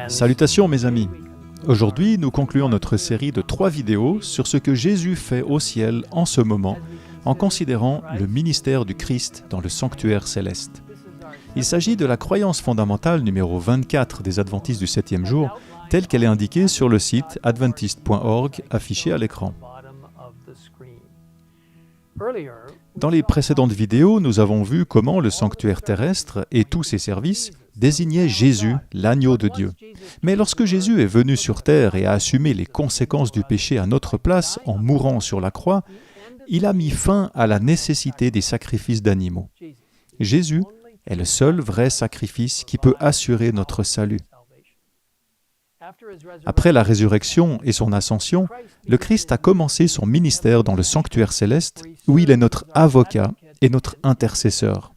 Salutations mes amis. Aujourd'hui, nous concluons notre série de 3 vidéos sur ce que Jésus fait au ciel en ce moment, en considérant le ministère du Christ dans le sanctuaire céleste. Il s'agit de la croyance fondamentale numéro 24 des Adventistes du 7e jour, telle qu'elle est indiquée sur le site adventist.org affiché à l'écran. Dans les précédentes vidéos, nous avons vu comment le sanctuaire terrestre et tous ses services désignaient Jésus, l'agneau de Dieu. Mais lorsque Jésus est venu sur terre et a assumé les conséquences du péché à notre place en mourant sur la croix, il a mis fin à la nécessité des sacrifices d'animaux. Jésus est le seul vrai sacrifice qui peut assurer notre salut. Après la résurrection et son ascension, le Christ a commencé son ministère dans le sanctuaire céleste, où il est notre avocat et notre intercesseur.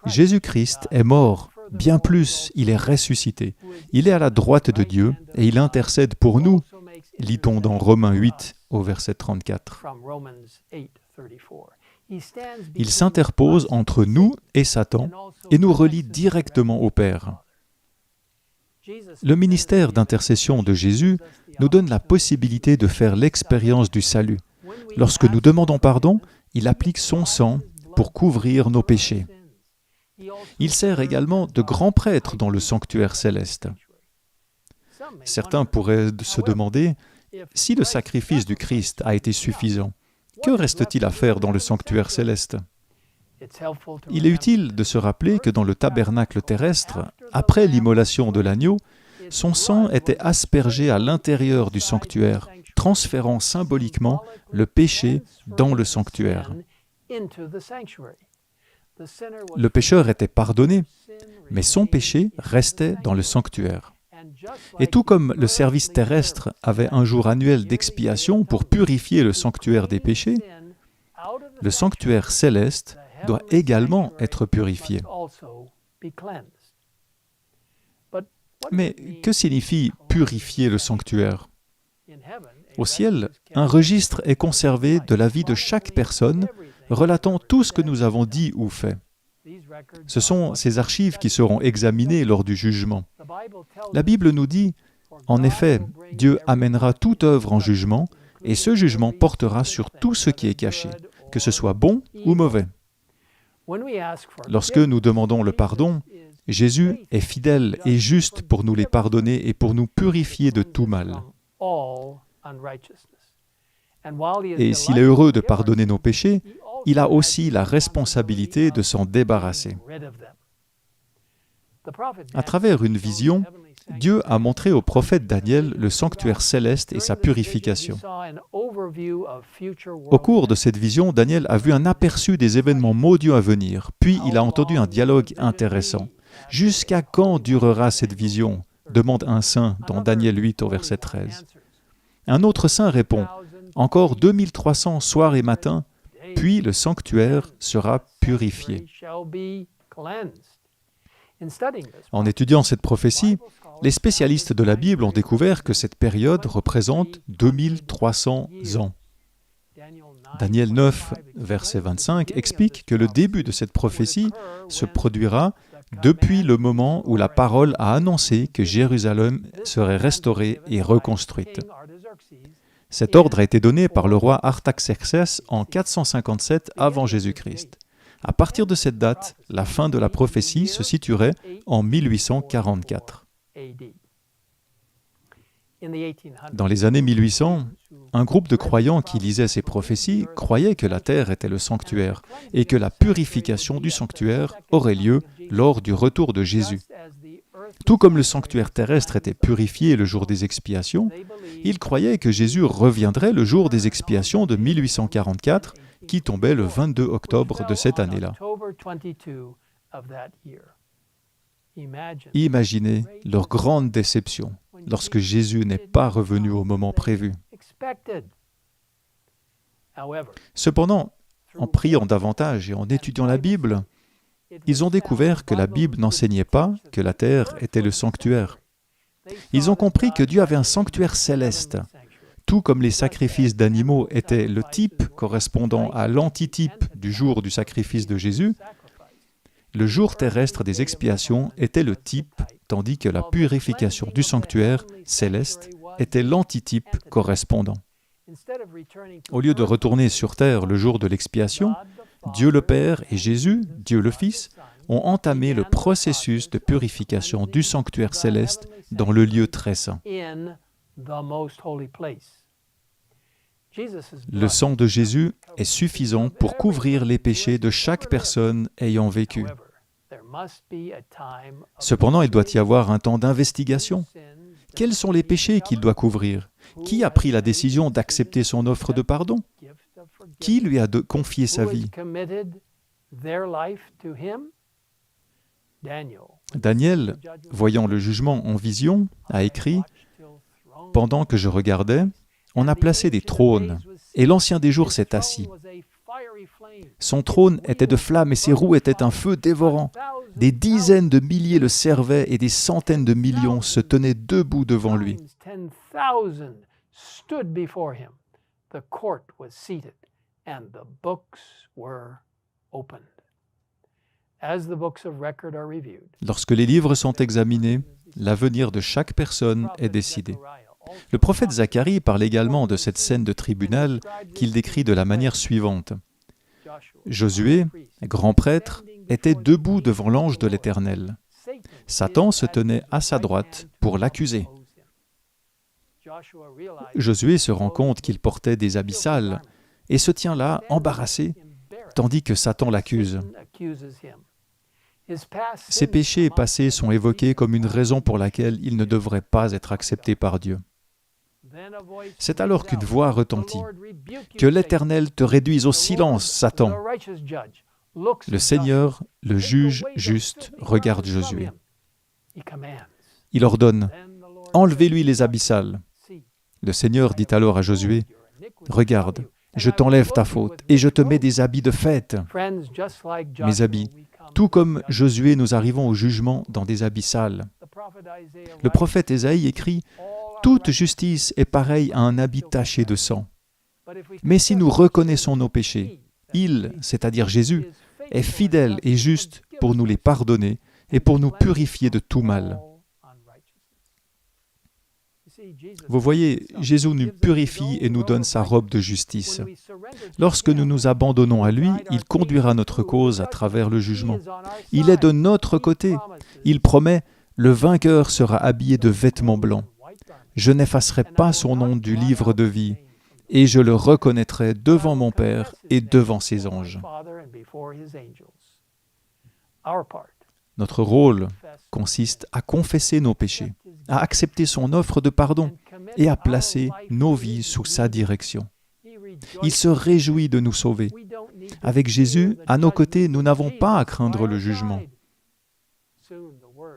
Jésus-Christ est mort, bien plus, il est ressuscité. Il est à la droite de Dieu et il intercède pour nous, lit-on dans Romains 8 au verset 34. Il s'interpose entre nous et Satan et nous relie directement au Père. Le ministère d'intercession de Jésus nous donne la possibilité de faire l'expérience du salut. Lorsque nous demandons pardon, il applique son sang pour couvrir nos péchés. Il sert également de grand prêtre dans le sanctuaire céleste. Certains pourraient se demander, si le sacrifice du Christ a été suffisant, que reste-t-il à faire dans le sanctuaire céleste ? Il est utile de se rappeler que dans le tabernacle terrestre, après l'immolation de l'agneau, son sang était aspergé à l'intérieur du sanctuaire, transférant symboliquement le péché dans le sanctuaire. Le pécheur était pardonné, mais son péché restait dans le sanctuaire. Et tout comme le service terrestre avait un jour annuel d'expiation pour purifier le sanctuaire des péchés, le sanctuaire céleste doit également être purifié. Mais que signifie purifier le sanctuaire ? Au ciel, un registre est conservé de la vie de chaque personne, relatant tout ce que nous avons dit ou fait. Ce sont ces archives qui seront examinées lors du jugement. La Bible nous dit, en effet, Dieu amènera toute œuvre en jugement, et ce jugement portera sur tout ce qui est caché, que ce soit bon ou mauvais. Lorsque nous demandons le pardon, Jésus est fidèle et juste pour nous les pardonner et pour nous purifier de tout mal. Et s'il est heureux de pardonner nos péchés, il a aussi la responsabilité de s'en débarrasser. À travers une vision, Dieu a montré au prophète Daniel le sanctuaire céleste et sa purification. Au cours de cette vision, Daniel a vu un aperçu des événements maudits à venir, puis il a entendu un dialogue intéressant. « Jusqu'à quand durera cette vision ?» demande un saint dans Daniel 8 au verset 13. Un autre saint répond « Encore 2300 soirs et matins, puis le sanctuaire sera purifié. » En étudiant cette prophétie, les spécialistes de la Bible ont découvert que cette période représente 2300 ans. Daniel 9, verset 25, explique que le début de cette prophétie se produira depuis le moment où la parole a annoncé que Jérusalem serait restaurée et reconstruite. Cet ordre a été donné par le roi Artaxerxès en 457 avant Jésus-Christ. À partir de cette date, la fin de la prophétie se situerait en 1844. Dans les années 1800, un groupe de croyants qui lisaient ces prophéties croyait que la terre était le sanctuaire et que la purification du sanctuaire aurait lieu lors du retour de Jésus. Tout comme le sanctuaire terrestre était purifié le jour des expiations, ils croyaient que Jésus reviendrait le jour des expiations de 1844, qui tombait le 22 octobre de cette année-là. Imaginez leur grande déception lorsque Jésus n'est pas revenu au moment prévu. Cependant, en priant davantage et en étudiant la Bible, ils ont découvert que la Bible n'enseignait pas que la terre était le sanctuaire. Ils ont compris que Dieu avait un sanctuaire céleste. Tout comme les sacrifices d'animaux étaient le type correspondant à l'antitype du jour du sacrifice de Jésus, le jour terrestre des expiations était le type tandis que la purification du sanctuaire céleste était l'antitype correspondant. Au lieu de retourner sur terre le jour de l'expiation, Dieu le Père et Jésus, Dieu le Fils, ont entamé le processus de purification du sanctuaire céleste dans le lieu très saint. Le sang de Jésus est suffisant pour couvrir les péchés de chaque personne ayant vécu. Cependant, il doit y avoir un temps d'investigation. Quels sont les péchés qu'il doit couvrir? Qui a pris la décision d'accepter son offre de pardon? Qui lui a confié sa vie? Daniel, voyant le jugement en vision, a écrit « Pendant que je regardais, on a placé des trônes, et l'Ancien des jours s'est assis. Son trône était de flammes et ses roues étaient un feu dévorant. Des dizaines de milliers le servaient et des centaines de millions se tenaient debout devant lui. » Lorsque les livres sont examinés, l'avenir de chaque personne est décidé. Le prophète Zacharie parle également de cette scène de tribunal qu'il décrit de la manière suivante. Josué, grand prêtre, était debout devant l'ange de l'Éternel. Satan se tenait à sa droite pour l'accuser. Josué se rend compte qu'il portait des habits sales et se tient là, embarrassé, tandis que Satan l'accuse. Ses péchés passés sont évoqués comme une raison pour laquelle il ne devrait pas être accepté par Dieu. C'est alors qu'une voix retentit. « Que l'Éternel te réduise au silence, Satan !» Le Seigneur, le juge juste, regarde Josué. Il ordonne « Enlevez-lui les habits sales !» Le Seigneur dit alors à Josué « Regarde, je t'enlève ta faute et je te mets des habits de fête. » Mes habits, tout comme Josué, nous arrivons au jugement dans des habits sales. Le prophète Ésaïe écrit « Toute justice est pareille à un habit taché de sang. Mais si nous reconnaissons nos péchés, il, c'est-à-dire Jésus, est fidèle et juste pour nous les pardonner et pour nous purifier de tout mal. » Vous voyez, Jésus nous purifie et nous donne sa robe de justice. Lorsque nous nous abandonnons à lui, il conduira notre cause à travers le jugement. Il est de notre côté. Il promet « Le vainqueur sera habillé de vêtements blancs. Je n'effacerai pas son nom du livre de vie, et je le reconnaîtrai devant mon Père et devant ses anges. » Notre rôle consiste à confesser nos péchés, à accepter son offre de pardon et à placer nos vies sous sa direction. Il se réjouit de nous sauver. Avec Jésus, à nos côtés, nous n'avons pas à craindre le jugement.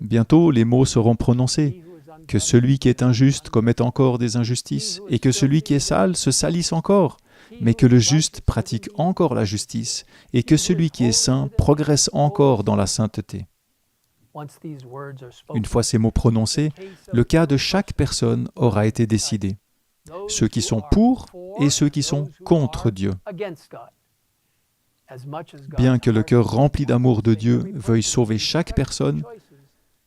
Bientôt, les mots seront prononcés, que celui qui est injuste commette encore des injustices, et que celui qui est sale se salisse encore, mais que le juste pratique encore la justice, et que celui qui est saint progresse encore dans la sainteté. Une fois ces mots prononcés, le cas de chaque personne aura été décidé. Ceux qui sont pour et ceux qui sont contre Dieu. Bien que le cœur rempli d'amour de Dieu veuille sauver chaque personne,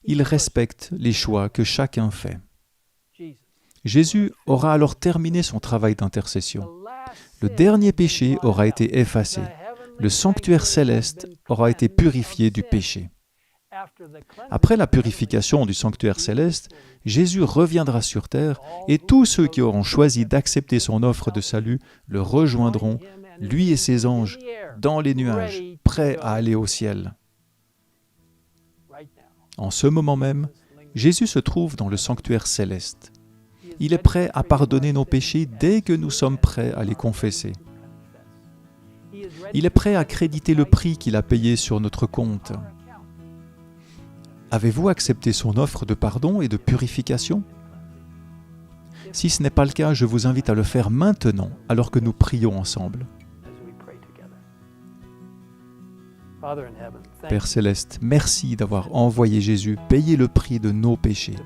il respecte les choix que chacun fait. Jésus aura alors terminé son travail d'intercession. Le dernier péché aura été effacé. Le sanctuaire céleste aura été purifié du péché. Après la purification du sanctuaire céleste, Jésus reviendra sur terre et tous ceux qui auront choisi d'accepter son offre de salut le rejoindront, lui et ses anges, dans les nuages, prêts à aller au ciel. En ce moment même, Jésus se trouve dans le sanctuaire céleste. Il est prêt à pardonner nos péchés dès que nous sommes prêts à les confesser. Il est prêt à créditer le prix qu'il a payé sur notre compte. Avez-vous accepté son offre de pardon et de purification? Si ce n'est pas le cas, je vous invite à le faire maintenant, alors que nous prions ensemble. Père Céleste, merci d'avoir envoyé Jésus payer le prix de nos péchés,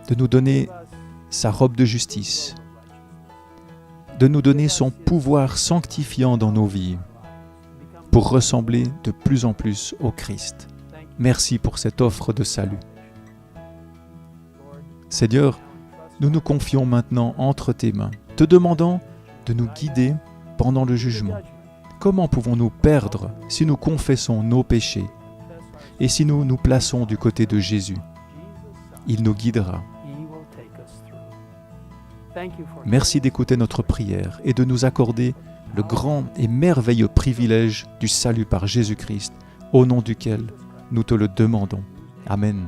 de nous donner sa robe de justice, de nous donner son pouvoir sanctifiant dans nos vies, pour ressembler de plus en plus au Christ. Merci pour cette offre de salut. Seigneur, nous nous confions maintenant entre tes mains, te demandant de nous guider pendant le jugement. Comment pouvons-nous perdre si nous confessons nos péchés et si nous nous plaçons du côté de Jésus? Il nous guidera. Merci d'écouter notre prière et de nous accorder le grand et merveilleux privilège du salut par Jésus-Christ, au nom duquel nous te le demandons. Amen.